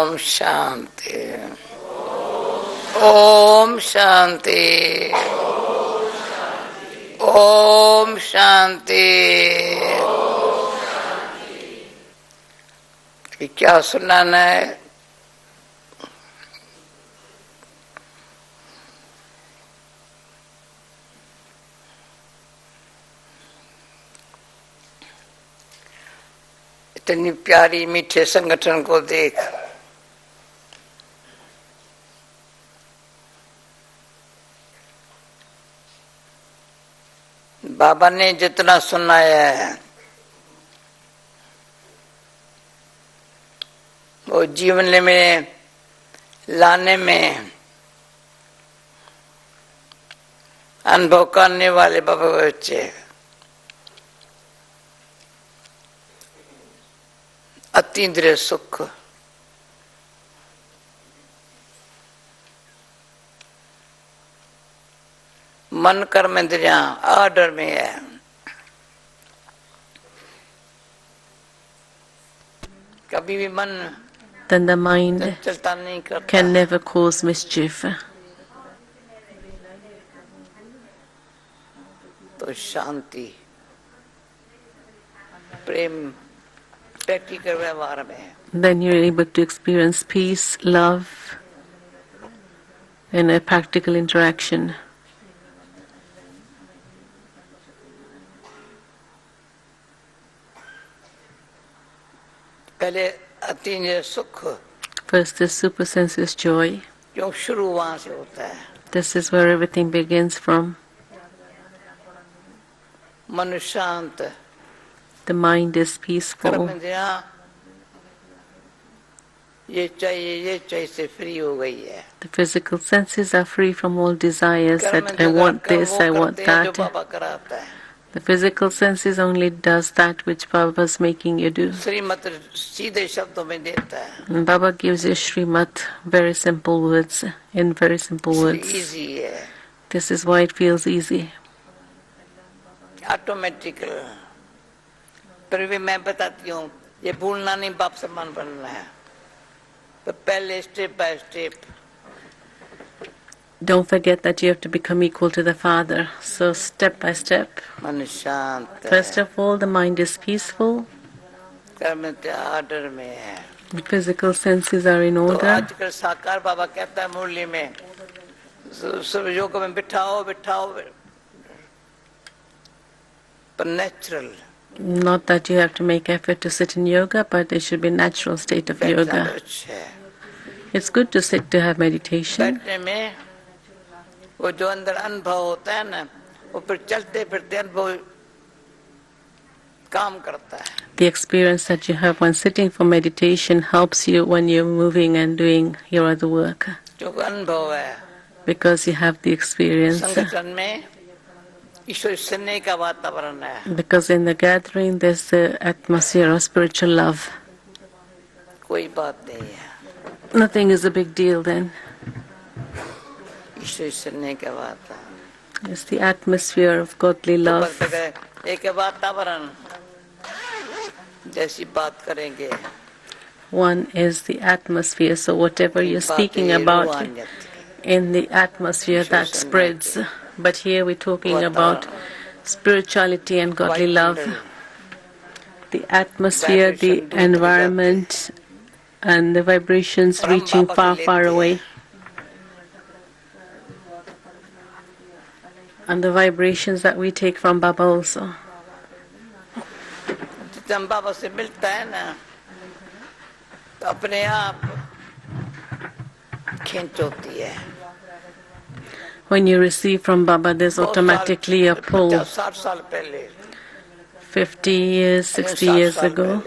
Om Shanti. Om Shanti. Om Shanti. क्या सुनाना है? इतनी प्यारी मीठे संगठन को देख बाबा ने जितना सुनाया है वो जीवन में लाने में अनुभव करने वाले बाबा बच्चे अतीन्द्रिय सुख मन कर्म इंद्रियां ऑर्डर में है। कभी भी मन then the mind can never cause mischief. तो शांति प्रेम प्रैक्टिकल व्यवहार में then you're able to experience peace, love in a practical interaction. पहले अतीन्द्रिय सुख First is supersensuous joy. जो शुरू वहां से होता है। This is where everything begins from. मन शांत, the mind is peaceful. कर्म इंद्रियां ये चाहिए से फ्री हो गई है। The physical senses are free from all desires that I want this, I want that. The physical senses only does that which Baba is making you do. And Baba gives you Srimad, very simple words, in very simple words. This is why it feels easy. Automatical. पर भी मैं बताती हूँ ये भूलना नहीं बाप समान बनना है। तो पहले step by step. Don't forget that you have to become equal to the Father. So step by step. First of all, the mind is peaceful. The physical senses are in order. Not that you have to make effort to sit in yoga, but it should be a natural state of yoga. It's good to sit to have meditation. वो जो अंदर अनुभव होता है ना वो फिर चलते फिरते अनुभव काम करता है। The experience that you have when sitting for meditation helps you when you're moving and doing your other work. जो अनुभव है because you have the experience. संगठन में ईश्वर स्नेह का वातावरण है। Because in the gathering there's the atmosphere of spiritual love. कोई बात नहीं है। Nothing is a big deal then. It's the atmosphere of godly love. One is the atmosphere, so whatever you're speaking about in the atmosphere that spreads. But here we're talking about spirituality and godly love. The atmosphere, the environment, and the vibrations reaching far, far away. And the vibrations that we take from Baba also. When you receive from Baba, there's automatically a pull. 50 years, 60 years ago,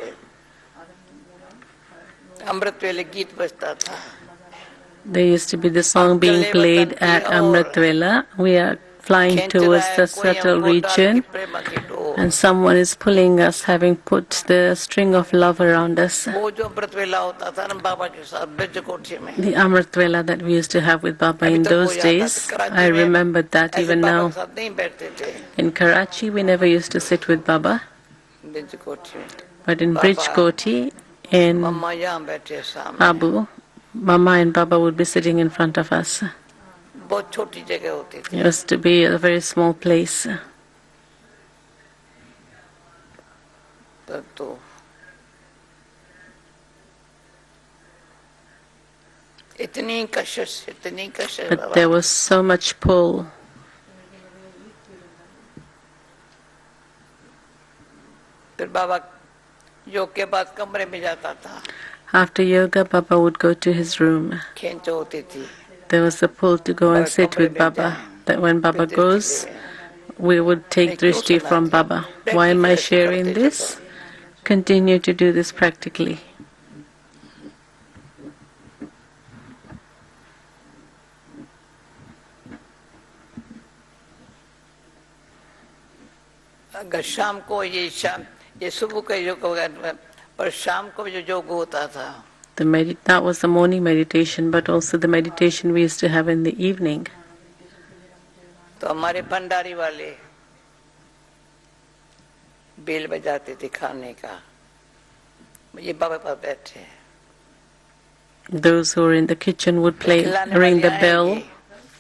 there used to be the song being played at Amrit Vela. We are flying towards the subtle region, and someone is pulling us, having put the string of love around us. The Amrit Vela that we used to have with Baba in those days, I remembered that even now. In Karachi, we never used to sit with Baba, but in Bridge Koti, in मम्मा यहाँ बैठे सामने Abu, Mama and Baba would be sitting in front of us. बहुत छोटी जगह होती It थी used to be a very small place. तब तो इतनी कशिश But there was so much pull. फिर बाबा योग के बाद कमरे में जाता था After yoga, Baba would go to his room. खींच होती थी There was a pull to go and sit with Baba. That when Baba goes, we would take drishti from Baba. Why am I sharing this? Continue to do this practically. अगर शाम को ये सुबह का योग वगैरह पर शाम को जो योग होता था That was the morning meditation, but also the meditation we used to have in the evening. तो हमारे भंडारी वाले बेल बजाते थे खाने का ये बाबा पास बैठे Those who were in the kitchen would ring the bell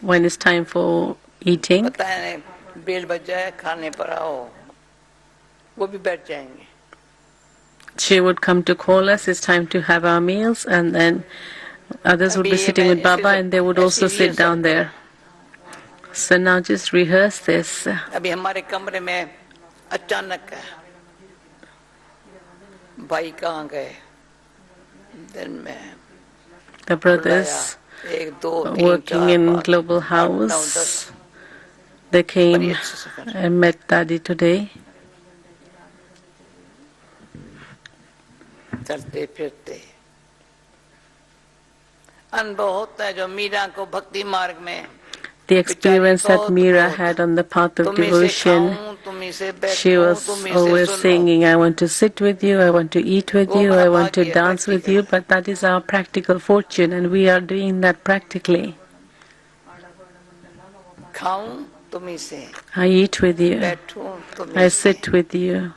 when it's time for eating. पता है बेल बजाए खाने पर आओ वो भी बैठ जाएंगे She would come to call us, it's time to have our meals, and then others would be sitting with Baba and they would also sit down there. So now just rehearse this. अभी हमारे कमरे में अचानक भाई कहाँ गए दिन में The brothers working in Global House, they came and met Dadi today. चलते फिरते अनुभव होता है जो मीरा को भक्ति मार्ग में The experience that Meera had on the path of devotion, she was always singing, I want to sit with you, I want to eat with you, I want to dance with you, but that is our practical fortune and we are doing that practically. I eat with you, I sit with you,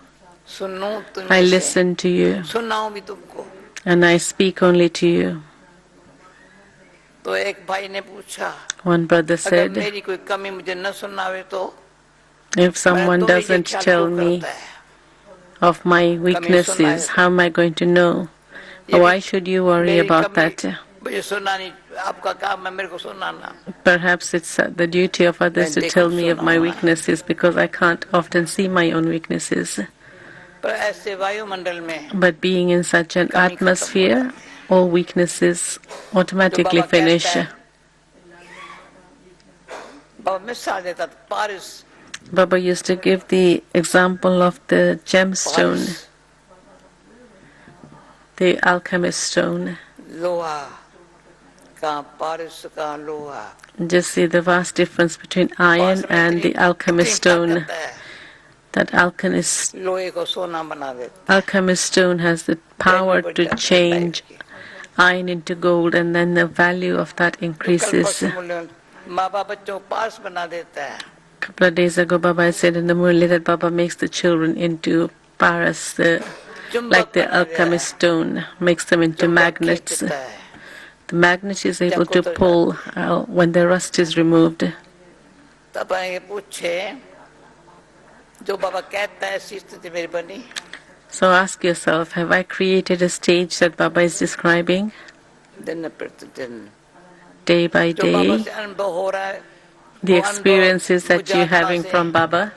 I listen to you, and I speak only to you. One brother said, if someone doesn't tell me of my weaknesses, how am I going to know? Why should you worry about that? Perhaps it's the duty of others to tell me of my weaknesses because I can't often see my own weaknesses. But being in such an atmosphere, all weaknesses automatically finish. Baba used to give the example of the gemstone, the alchemist stone. Just see the vast difference between iron and the alchemist stone. That alchemist stone has the power to change iron into gold, and then the value of that increases. A couple of days ago, Baba said in the Murli that Baba makes the children into paras, like the alchemist stone, makes them into magnets. The magnet is able to pull when the rust is removed. So ask yourself, have I created a stage that Baba is describing? Day by day, the experiences that you're having from Baba,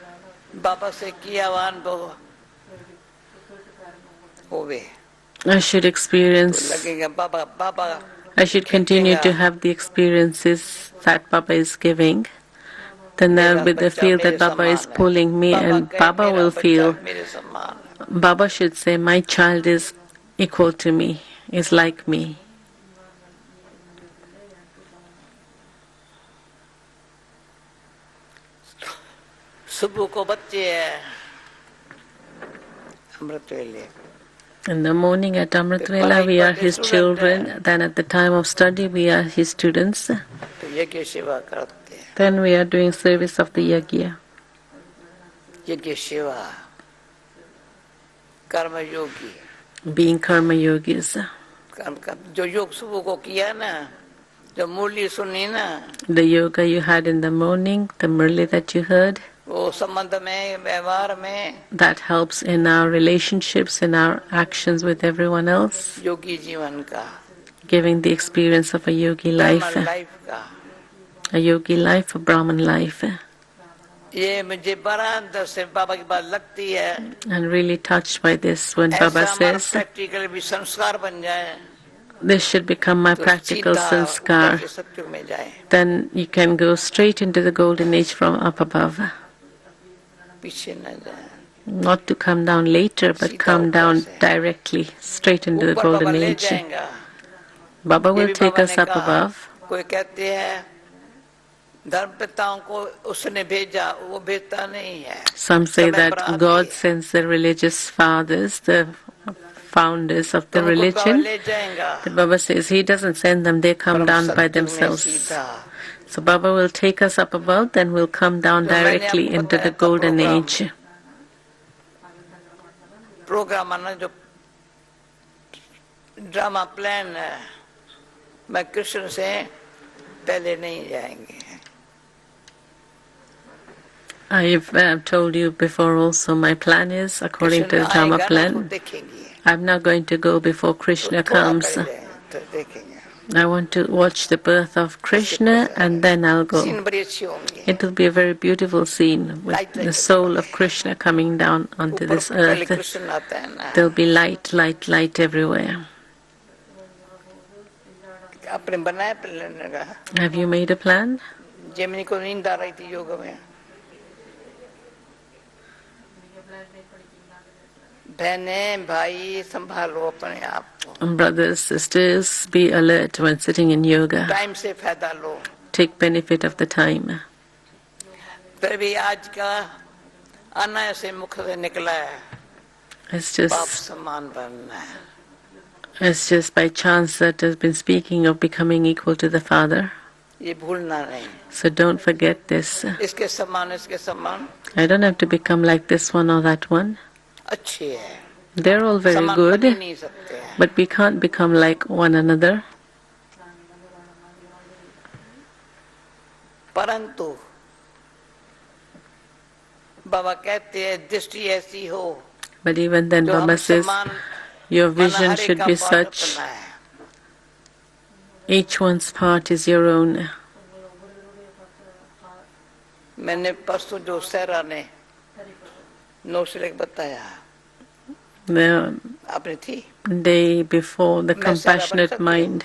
I should continue to have the experiences that Baba is giving. Then there will be the feel that Baba is pulling me, and Baba will feel, Baba should say, my child is equal to me, is like me. In the morning at Amrit Vela, we are his children. Then at the time of study, we are his students. Then we are doing service of the yajna. being karma yogis. जो योग सुबह को किया ना, जो मुरली सुनी ना, The yoga you had in the morning, the murli that you heard, वो संबंध में, व्यवहार में, that helps in our relationships, in our actions with everyone else, योगी जीवन का, giving the experience of a yogi life, ब्राह्मण लाइफ का, a yogi life, a Brahman life. ये मुझे बड़ा अंदर से बाबा की बात लगती है. And really touched by this when Baba ऐसा हमारा says, प्रैक्टिकल भी संस्कार बन जाए, this should become my तो practical सीधा sanskar. ऊपर के सत्युग में जाए, Then you can go straight into the golden age from up above. पीछे न जाए. Not to come down later, but come down directly, straight into the ऊपर बाबा golden ले age. जाएगा. Baba ये will भी take बाबा us ने up कहा, above. कोई कहते हैं धर्मपिताओं को उसने भेजा, वो भेजता नहीं है. Some say समय पर that आती God है. sends the religious fathers, the founders of the तुमको बाबा religion. ले जाएगा. The Baba says he doesn't send them, they come परम down by सत्युग में themselves. सीधा. So Baba will take us up above, then we'll come down जो मैंने directly आपको into the बताया था golden प्रोग्राम, age. प्रोग्राम आना जो ड्रामा प्लान है, मैं कृष्ण से पहले नहीं जाएंगे. I've told you before also, my plan is, according to the Krishna Dharma आएगा ना, तो plan, देखेंगे. I'm not going to go before Krishna तो थोड़ा comes. पहले तो देखेंगे. I want to watch the birth of Krishna and then I'll go. Scene बड़ी अच्छी होंगी. It will be a very beautiful scene with the soul of Krishna coming down onto ऊपर this पहले earth. कृष्ण आता है ना. There'll be light, light, light everywhere. आपने बनाया प्लान का? Have you made a plan? Gemini को नींद आ रही थी योग में. बहनें भाई संभालो अपने आप को. Brothers, sisters, be alert when sitting in yoga. Time से फायदा लो. Take benefit of the time. फिर भी आज का अनायास से मुख से निकला है, It's बाप just, समान बनना है. it's just by chance that has been speaking of becoming equal to the Father. ये भूलना नहीं. So don't forget this. इसके समान इसके समान I don't have to become like this one or that one. अच्छे है. They're all very समान बन ही good, नहीं सकते हैं. but we can't become like one another. परंतु बाबा कहते हैं दृष्टि ऐसी हो But even then, जो हम Baba says, समान your माना vision हर एक should का be पात्र such, अपना है. each one's part is your own. मैंने परसों जो सहरा ने नौशलेक बताया, The आपने थी. day before, the मैं सहरा बन compassionate सकती हूँ. mind,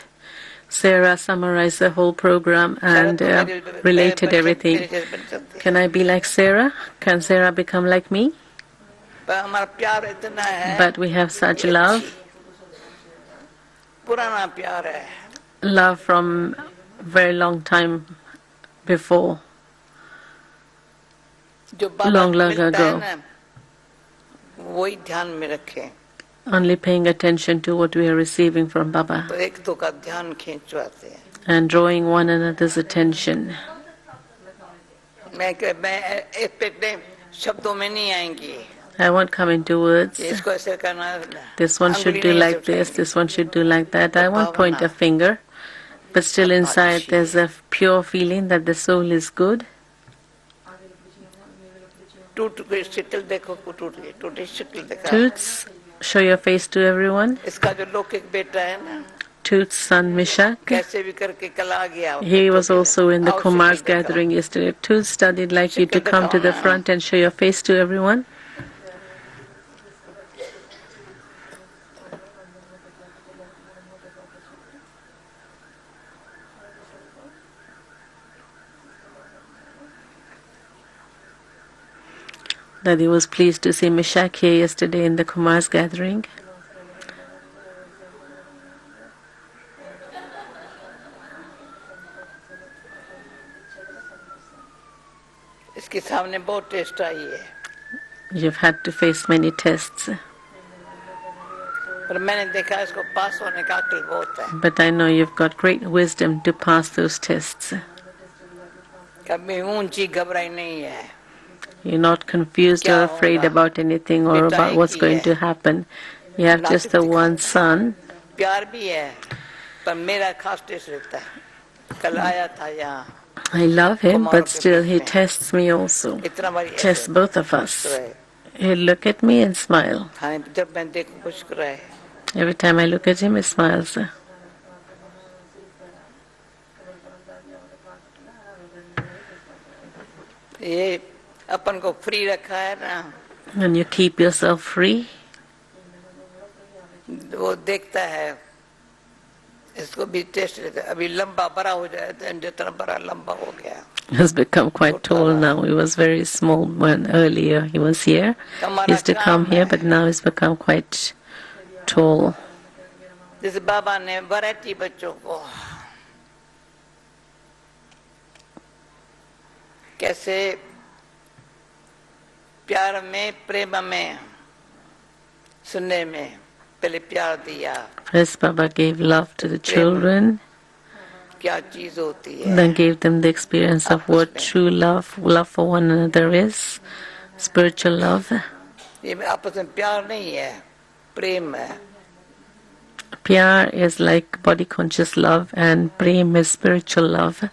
Sarah summarized the whole program सहरा and तो मेरी- related मेरी everything. जैसे बन सकती है. Can I be like Sarah? Can Sarah become like me? पर हमारा प्यार इतना है, But we have such ये love, अच्छी, पुराना प्यार है. love from very long time before. जो बाबा Long मिलता है ago. ना, वही ध्यान में रखें. Only paying attention to what we are receiving from Baba तो एक दो का ध्यान खींचवाते हैं. and drawing one another's attention. मैं इस पे शब्दों में नहीं आएंगी. I won't come into words. इसको ऐसे करना है. This one should do like this, this one should do like that. I won't point a finger, but still inside there's a pure feeling that the soul is good. टूट गई शक्ल देखो, टूट गई, टूटी शक्ल देखा. Toots, show your face to everyone. इसका जो लौकिक बेटा है ना, Toots' son Mishak, कैसे भी करके कल आ गया. he was also in the आओ Kumar's शक्ल देखा. gathering yesterday. Toots studied like you to come to the front and show your face to everyone. Dadi was pleased to see Mishak here yesterday in the Kumar's gathering. इसके सामने बहुत test आई है. You've had to face many tests, पर मैंने देखा इसको पास होने का अकल बहुत है. but I know you've got great wisdom to pass those tests. कभी ऊंची घबराई नहीं है. You're not confused or afraid about anything or about what's going to happen. You have just the one son. प्यार भी है पर मेरा खास टेस्ट रहता है कल आया था यहाँ I love him, but still he tests me also. इतना बारी Tests both of us. He'll look at me and smile. हाँ जब मैं देखूं मुस्कुराए Every time I look at him, he smiles. ये अपन को फ्री रखा है ना When you keep yourself free, वो देखता है इसको भी टेस्ट रहता है अभी लंबा बड़ा हो जाए तो जितना बड़ा लंबा हो गया has become quite tall now. He was very small when earlier he was here. He used to come here, but now he's become quite tall. जैसे बाबा ने वैरायटी बच्चों को कैसे प्यार में प्रेम में सुनने में पहले प्यार दिया First Baba gave love to the children, क्या चीज होती है then gave them the experience of what true love, love for one another is, spiritual love. ये आपस में प्यार नहीं है प्रेम है Pyar is like body conscious love and prem is spiritual love.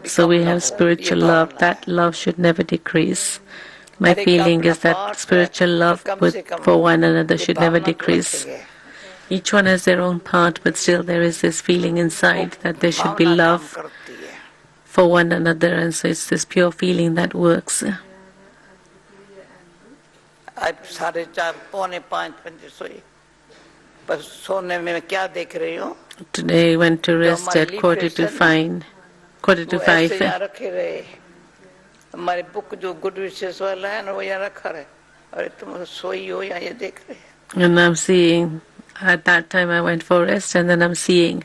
So we have spiritual love. That love should never decrease. My feeling is that spiritual love for one another should never decrease. Each one has their own part, but still there is this feeling inside that there should be love for one another, and so it's this pure feeling that works. Today I went to rest at 4:45. हमारे book जो good विशेष वाला है ना वो यहाँ रखा है अरे तुम सोई हो या ये देख रहे And I'm seeing, at that time I went for rest, and then I'm seeing,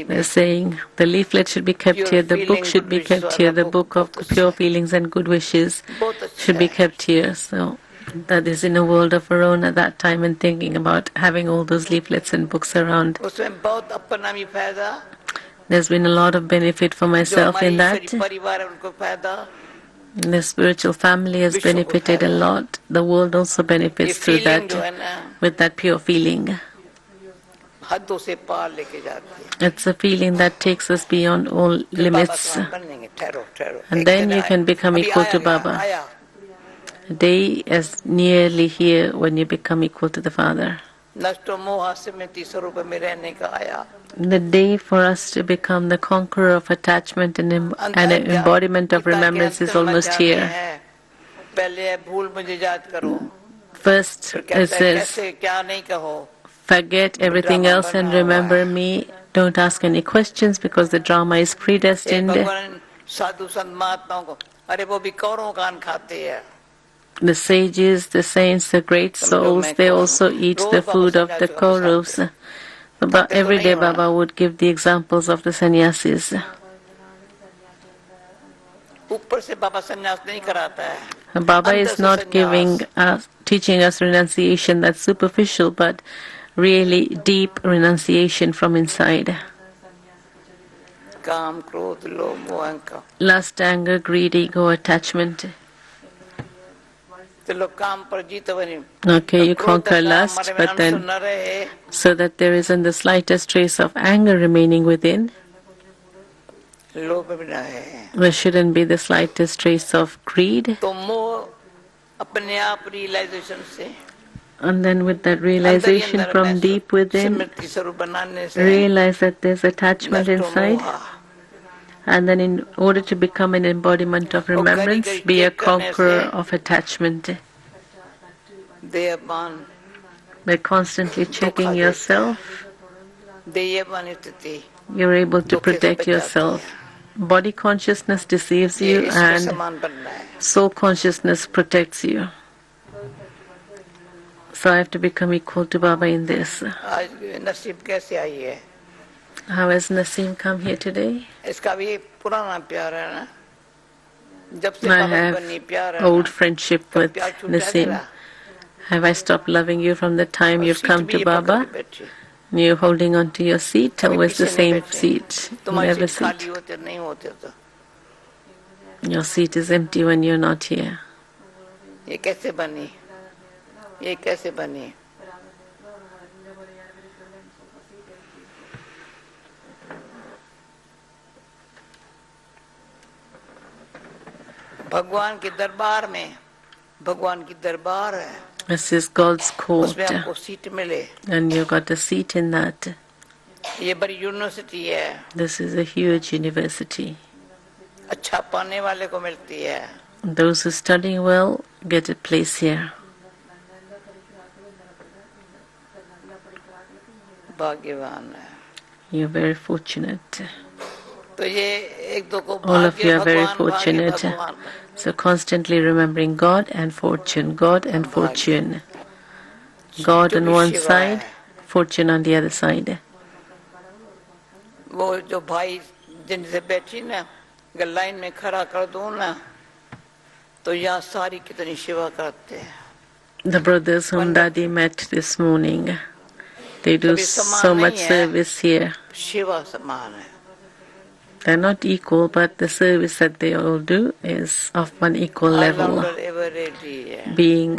they're saying the leaflet should be kept here, the book should be kept here, the book of the pure feelings and good wishes should be kept here. So that is in a world of our own at that time, and thinking about having all those leaflets and books around. There's been a lot of benefit for myself in that. The spiritual family has benefited a lot. The world also benefits through that, with that pure feeling. It's a feeling that takes us beyond all limits. And then you can become equal to Baba. A day is nearly here when you become equal to the Father. The day for us to become the conqueror of attachment and an embodiment of remembrance is almost here. First, it says, forget everything else and remember me. Don't ask any questions because the drama is predestined. The sages, the saints, the great souls, they also eat the food of the Kauravas. But every day Baba would give the examples of the sannyasis. Baba is not teaching us renunciation that's superficial, but really deep renunciation from inside. Lust, anger, greed, ego, attachment. Okay, you conquer lust, but then so that there isn't the slightest trace of anger remaining within, there shouldn't be the slightest trace of greed. And then with that realization from deep within, realize that there's attachment inside. And then in order to become an embodiment of remembrance, be a conqueror of attachment. By constantly checking yourself, you're able to protect yourself. Body consciousness deceives you and soul consciousness protects you. So I have to become equal to Baba in this. How has Naseem come here today? I have old friendship with Naseem. Have I stopped loving you from the time you've come to Baba? You're holding on to your seat, always the same seat. You never sit. Your seat is empty when you're not here. भगवान के दरबार में भगवान की दरबार है This is God's court, उसमें हमको सीट मिले and you got a seat in that. ये बड़ी यूनिवर्सिटी है This is a huge university. अच्छा पाने वाले को मिलती है Those who study well get a place here. भाग्यवान है You're very fortunate. तो ये एक दो को All of भाग्य you are very भगवान भाग्य fortunate. भगवान So constantly remembering God and fortune, God and fortune. God on one side, fortune on the other side. वो जो भाई जिनसे बैठी ना अगर लाइन में खड़ा कर दो ना तो यहाँ सारी कितनी सेवा करते हैं The brothers whom Dadi met this morning, they do so much service here. सेवा समान है They're not equal, but the service that they all do is of one equal level, being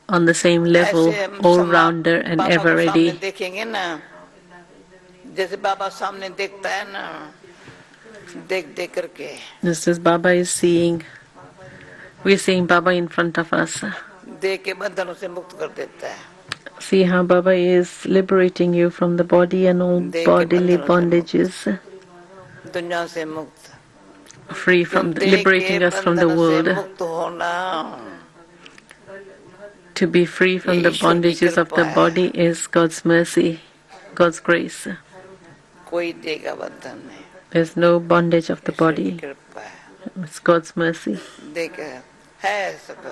on the same level, all-rounder and ever ready. देखेंगे ना जैसे बाबा सामने देखता है ना देख देख करके This is Baba is seeing. We're seeing Baba in front of us. देख के बंधनों से मुक्त कर देता है See how Baba is liberating you from the body and all bodily bondages, दुनिया से मुक्त free from liberating us from the world. मुक्त होना To be free from the bondages of the body is God's mercy, God's grace. कोई देगा बंधन नहीं There's no bondage of the body. कृपा है It's God's mercy. देख है सब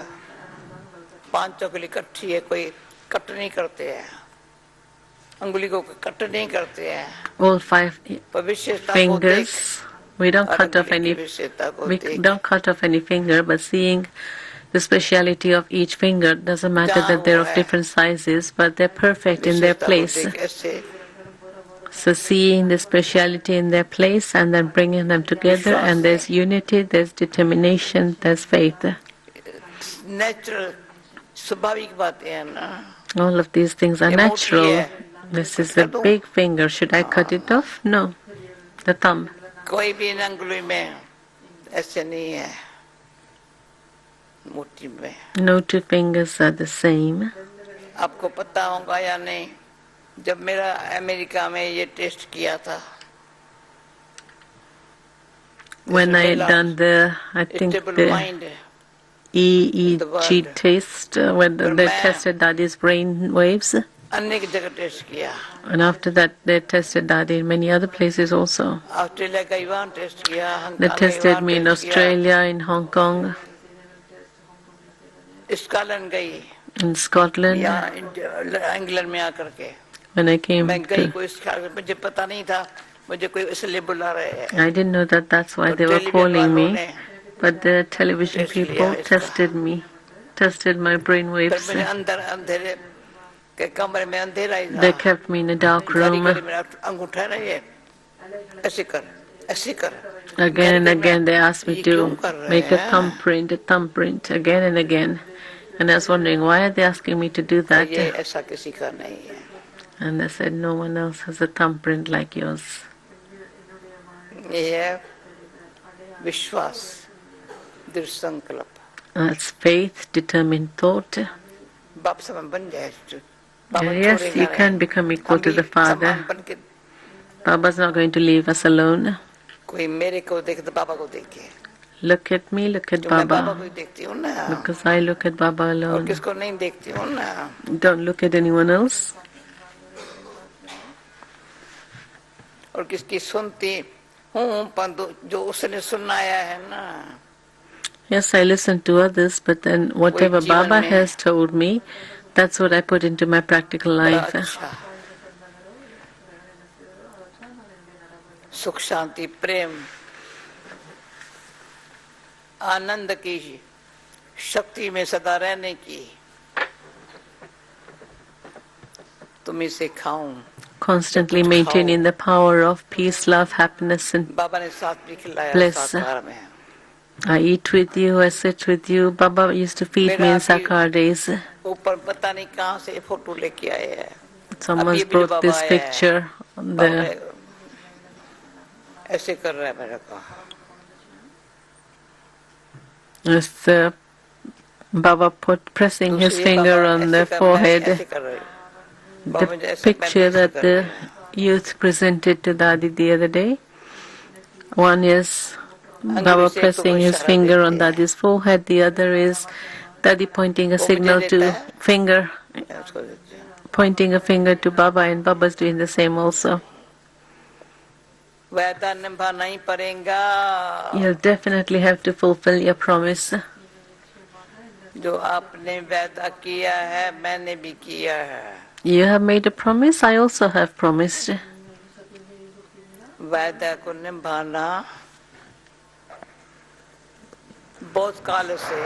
पांचों के लिए इकट्ठी है कोई कट नहीं करते हैं अंगुली को कट नहीं करते हैं All 5 पर विशेषता को fingers, we don't और cut off अंगुली any की विशेषता को we देख don't cut off any finger, but seeing the speciality of each finger doesn't matter that they're of different sizes, but they're perfect in their विशेषता को place. देख ऐसे So seeing the speciality in their place and then bringing them together, and there's unity, there's determination, there's faith. Natural स्वाभाविक बातें हैं ना All of these things are natural. This is a big finger. Should I cut it off? No. The thumb. कोई भी अंगुली में ऐसे नहीं है मुट्ठी में No two fingers are the same. आपको पता होगा या नहीं जब मेरा अमेरिका में ये टेस्ट किया था When I had done the, I think the EEG test, when they tested Dadi's brain waves, अनेक जगह टेस्ट किया and after that they tested Dadi in many other places also. Australia का Ivan test किया They tested me in Australia, in Hong Kong, Scotland गई in Scotland. या England में आकर के When I came मैं गई to, कोई मुझे पता नहीं था मुझे कोई इसलिए बुला रहे हैं I didn't know that that's why they were calling me, but the television people tested me, tested my brain फिर waves. मेरे अंदर अंधेरे के कमरे में अंधेरा ही They था kept me in a dark घड़ी room. घड़ी मेरा अंगूठा ना ये ऐसे कर ऐसे कर Again and again they asked me to make a thumbprint again and again. And I was wondering, why are they asking me to do that? ये ऐसा किसी का नहीं है And I said, no one else has a thumbprint like yours. ये है विश्वास दृढ़ संकल्प That's faith, determined thought. बाप समान बन जाए Yes, you can become equal to the Father. Baba's not going to leave us alone. कोई मेरे को देखे तो बाबा को देखे Look at me, look at मैं बाबा Baba. को ही देखती हूँ ना Because I look at Baba और alone. किसको नहीं देखती हूँ ना Don't look at anyone else. और किसकी सुनती हूँ परंतु जो उसने सुनाया है ना Yes, I listen to others, but then whatever Baba has told me, that's what I put into my practical बड़ा life. अच्छा सुख शांति प्रेम आनंद की शक्ति में सदा रहने की तुम्हें सिखाऊं Constantly maintaining the power of peace, love, happiness, and बाबा ने साथ भी खिलाया bliss. साकार में I eat with you, I sit with you. Baba used to feed me in Sakar days. ऊपर पता नहीं कहाँ से फोटो लेके आए हैं Someone's brought this picture. ऐसे कर रहा है मेरे को As Baba pressing his दूसरी बाबा finger on ऐसे the कर, मैं forehead, ऐसे कर रही, बाबा the मुझे ऐसे, मैं भी picture ऐसे that कर the रही हूँ. youth presented to Dadi the other day. One is अंगुली Baba से एक को pressing his इशारा finger on देते हैं, Dadi's forehead, the other is Dadi pointing a वो मुझे signal देता to है, finger, मैं उसको देती हूँ. pointing a finger to Baba, and Baba's doing the same also. वादा निभाना ही पड़ेगा, You'll definitely have to fulfill your promise. जो आपने वादा किया है मैंने भी किया है. You have made a promise, I also have promised. वादा को निभाना बहुत काल से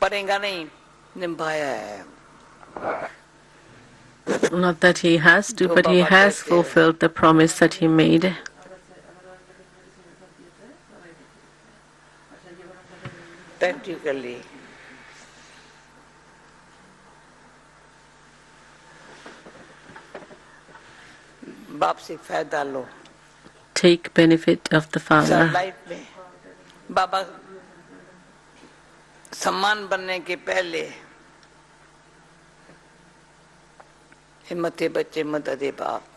पड़ेगा नहीं, निभाया है. Not that he has to, जो but he बाबा has कहते हैं fulfilled the promise that he made. Practically. बाप से फायदा लो. Take benefit of the sir Father. Life में बाबा सम्मान बनने के पहले हिम्मत बच्चे मदद दे बाप.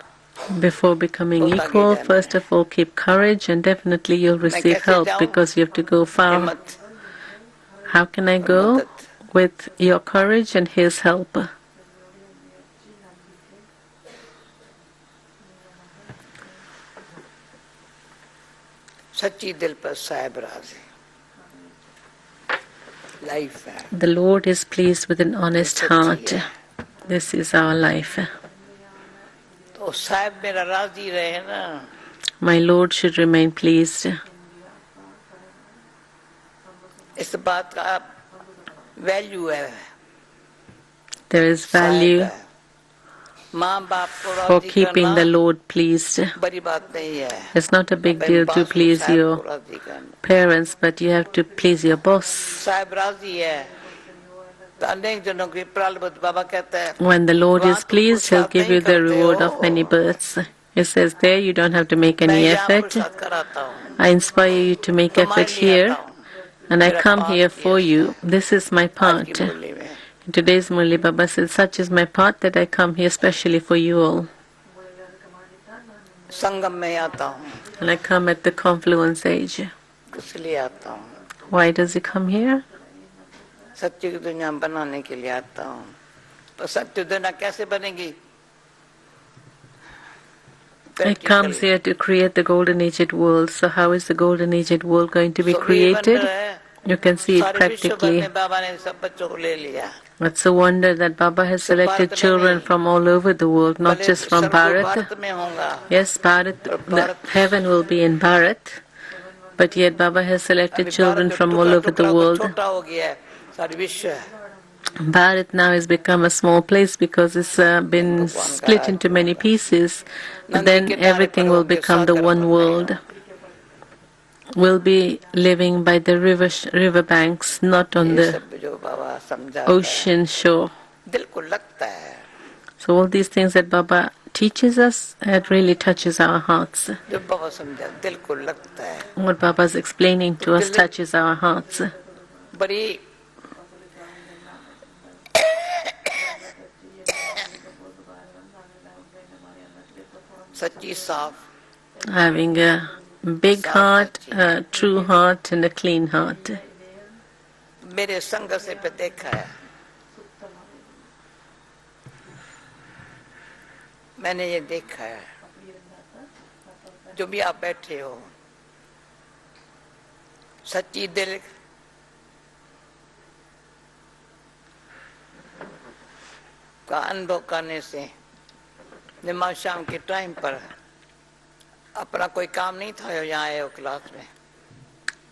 Before becoming बहुत आगे equal, जाना है. first of all, keep courage, and definitely you'll मैं receive कैसे help जाऊं? because you have to go far. हिम्मत How can I और go? मदद. With your courage and His help. सच्ची दिल पर साहिब राजी. लाइफ है, The Lord is pleased with an honest सच्ची heart. है. This is our life. तो साहिब मेरा राजी रहे ना. My Lord should remain pleased. इस बात का वैल्यू है. There is साहिब value है. माँ बाप को for राजी keeping करना the Lord pleased. बड़ी बात नहीं है. It's not a big अपने deal to Basu please Sahib your को राजी करना. parents, but you have to please your boss. Sahib राजी है तो अनेक जनों की प्रारब्ध बाबा कहता है When the Lord वहाँ is तुम pleased, He'll पुरुषार्थ give नहीं you the करते reward of many हो, births. It says there you don't have to make मैं any यहाँ effort. पुरुषार्थ कराता हूँ, I inspire you to make तुम्हारे effort लिए आता here, हूँ. and I मेरा come here पाठ for ये है you. This is my आज की part. मुरली में. In today's Murli, Baba said, such is my part that I come here specially for you all. संगम में आता हूँ. And I come at the confluence age. इसलिए आता हूँ. Why does he come here? सत्य की दुनिया बनाने के लिए आता हूँ. तो सत्य दुनिया कैसे बनेगी? It comes here to create the golden aged world. So how is the golden aged world going to be So created? है, You can see it सारे विश्व भर practically. में बाबा ने सब बच्चों को ले लिया. It's a wonder that Baba has सिर्फ selected भारत में children नहीं, from all over the world, not भले just from स्वर्ग Bharat. भारत में होगा, Yes, Bharat, पर the Bharat heaven will be in Bharat, but yet Baba has selected अभी children भारत जो from all टुकड़ा over the टुकड़ा होकर world. छोटा हो गया है, सारी विश्व है. Bharat now has become a small place because it's been split into many pieces, but then everything will become the one world. We'll be living by the river banks, not on ये the सब जो बाबा समझाता है, ocean shore. दिल को लगता है. So all these things that Baba teaches us, it really touches our hearts. जो बाबा समझा दिल को लगता है. What Baba is explaining to us दिल touches our hearts. बड़ी सच्ची साफ, Having a big heart, a true heart, and a clean heart. मेरे संग से पे देखा है. मैंने ये देखा है. जो भी आप बैठे हो, सच्ची दिल का अनुभव करने से नमाज शाम के टाइम पर अपना कोई काम नहीं था. यहाँ आए हो क्लास में.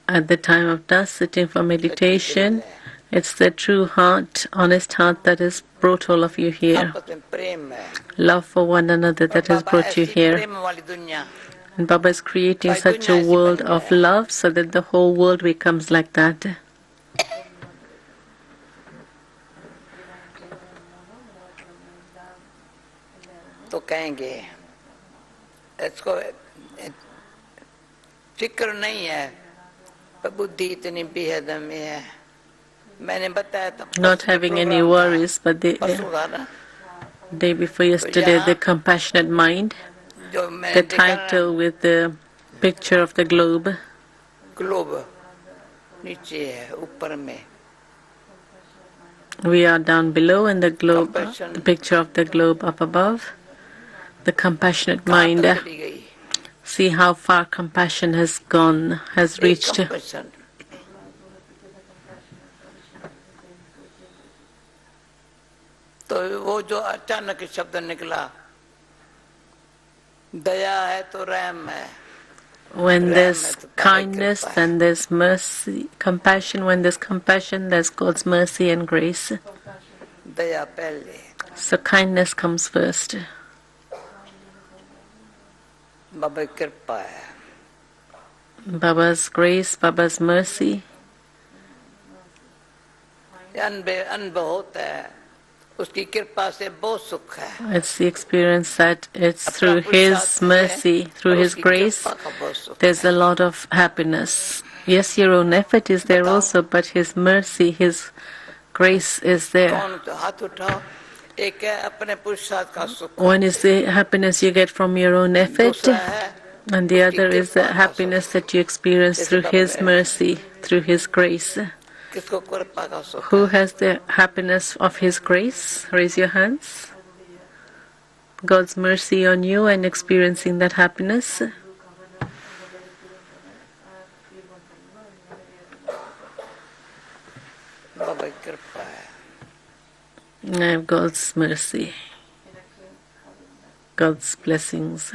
At the time of dusk, sitting for meditation, it's the true heart, honest heart that has brought all of you here. आपस में प्रेम है. Love for one another that has Baba brought you ऐसी here. प्रेम वाली दुनिया, And Baba is creating भाई such दुनिया a ऐसी world बन of जाए. love so that the whole world becomes like that. तो कहेंगे इसको फिक्र नहीं है बुद्धि इतनी बेहद में है मैंने बताया था not having any worries, but the day before yesterday, the compassionate mind, the title with the picture of the globe. नीचे है ऊपर में We are down below, and the globe, the picture of the globe up above. The compassionate mind. See how far compassion has gone, has reached. तो वो जो अचानक शब्द निकला दया है तो रहम है. When there's kindness, then there's mercy, compassion. When there's compassion, there's God's mercy and grace. दया पहले. So kindness comes first. बाबा कृपा है. Baba's grace, Baba's mercy. अनुभव होता है उसकी कृपा से बहुत सुख है. It's the experience that it's through His mercy, through His grace, there's a lot of happiness. Yes, your own effort is there also, but His mercy, His grace is there. One is the happiness you get from your own effort, and the other is the happiness that you experience through His mercy, through His grace. Who has the happiness of His grace? Raise your hands. God's mercy on you and experiencing that happiness. I have God's mercy, God's blessings.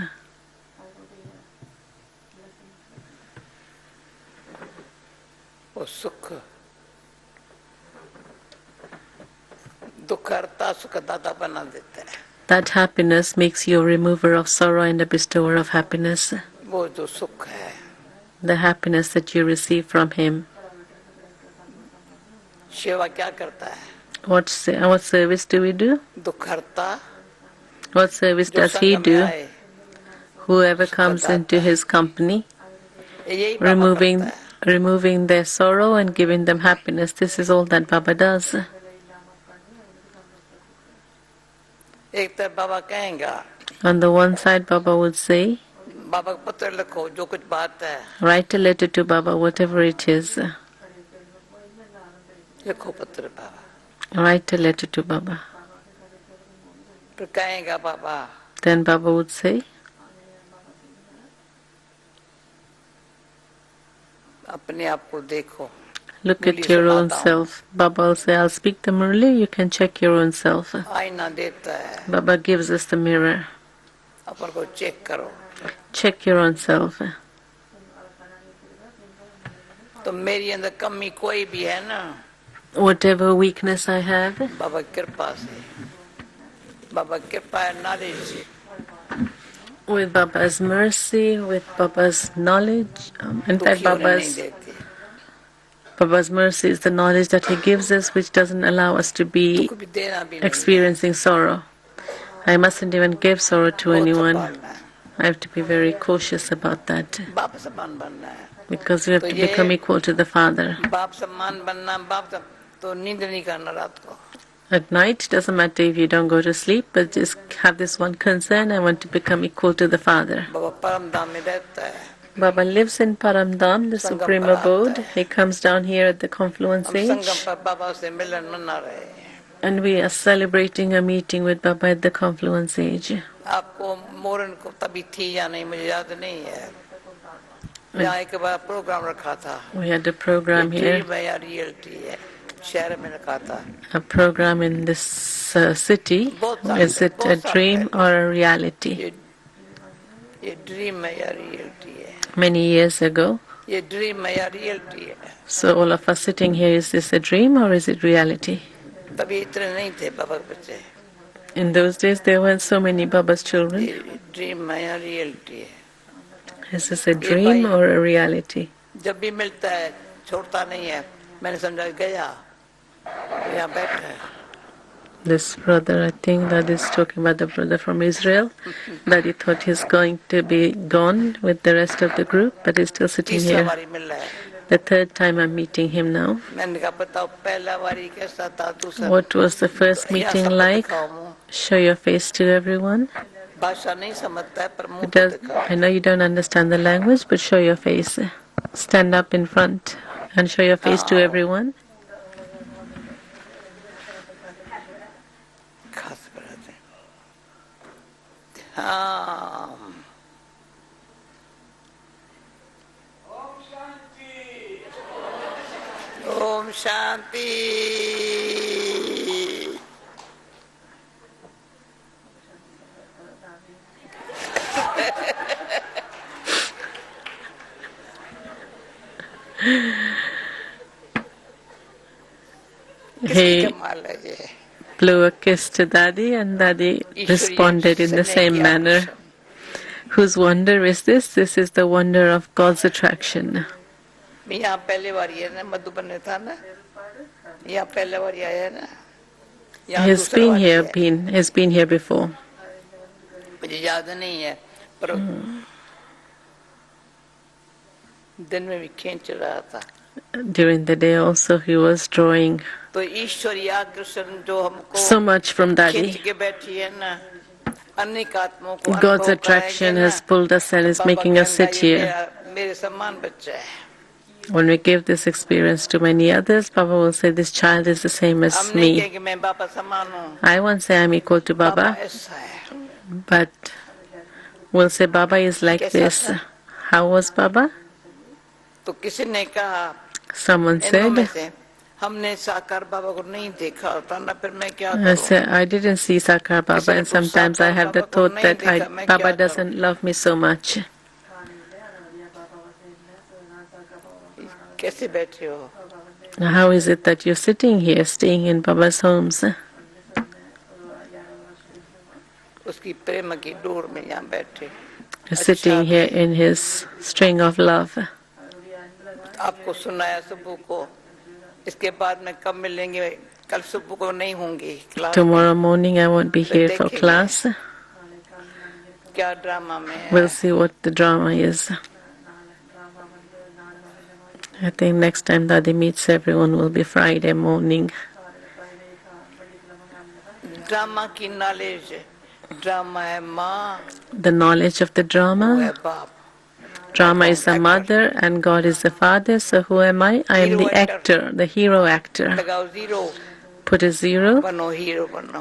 That happiness makes you a remover of sorrow and a bestower of happiness. The happiness that you receive from Him. What service do we do? What service does He do? Whoever comes into His company, removing their sorrow and giving them happiness. This is all that Baba does. On the one side, Baba would say, write a letter to Baba, whatever it is. Write a letter to Baba. Then Baba would say, look at your own self. Baba will say, I'll speak the Murli, you can check your own self. Baba gives us the mirror. Check your own self. Whatever weakness I have, with Baba's mercy, with Baba's knowledge, in fact Baba's mercy is the knowledge that He gives us, which doesn't allow us to be experiencing sorrow. I mustn't even give sorrow to anyone. I have to be very cautious about that, because we have to become equal to the Father. At night, doesn't matter if you don't go to sleep, but just have this one concern, I want to become equal to the Father. Baba lives in Paramdam, the Supreme Abode. He comes down here at the Confluence Age. And we are celebrating a meeting with Baba at the Confluence Age. We had a program here. A program in this city. Is it a dream or a reality? Many years ago. So all of us sitting here, is this a dream or is it reality? In those days there weren't so many Baba's children. Is this a dream or a reality? This brother, I think that is talking about the brother from Israel, that he thought he's going to be gone with the rest of the group, but he's still sitting here. The third time I'm meeting him now. मैंने कहा बताओ पहला वारी कैसा था दूसरा What was the first यहाँ meeting सबको like? दिखाओ मुंह Show your face to everyone. भाषा नहीं समझता है पर मुंह तो दिखाओ I know you don't understand the language, but show your face. Stand up in front and show your face to everyone. खास बनाते हैं हाँ Om Shanti He blew a kiss to Dadi, and Dadi responded in the same manner. Whose wonder is this? This is the wonder of God's attraction. यहाँ पहले बार ये ना मधुबन में था ना यहाँ पहले बार आया ना He's been here before. मुझे याद नहीं है पर दिन में भी खींच रहा था During the day also he was drawing तो ईश्वरीय आकर्षण जो हमको so much from Dadi. खींच के बैठी है ना अनेक आत्माओं को God's attraction has pulled us and is making us sit here. मेरे समान बच्चा है When we give this experience to many others, Baba will say, this child is the same as me. I won't say I'm equal to Baba, but we'll say Baba is like this. How was Baba? Someone said, I said, I didn't see Sakar Baba, and sometimes I have the thought that Baba doesn't love me so much. How is it that you're sitting here, staying in Baba's homes? Sitting here in his string of love. Tomorrow morning I won't be here for class. We'll see what the drama is. I think next time Dadi meets everyone will be Friday morning. The knowledge of the drama. Drama is the mother and God is the father. So who am I? I am the actor, the hero actor. Put a zero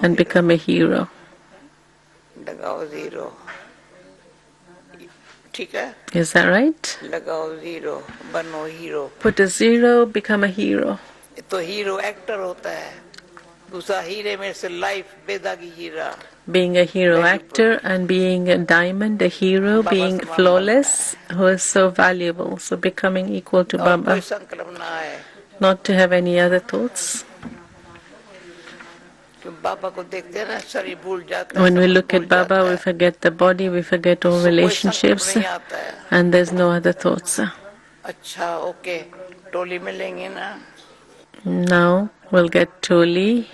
and become a hero. Is that right? Put a zero, become a hero. Being a hero actor and being a diamond, a hero, being flawless, who is so valuable. So becoming equal to Baba. Not to have any other thoughts. When we look at Baba, we forget the body, we forget all relationships, and there's no other thoughts. Now we'll get Toli.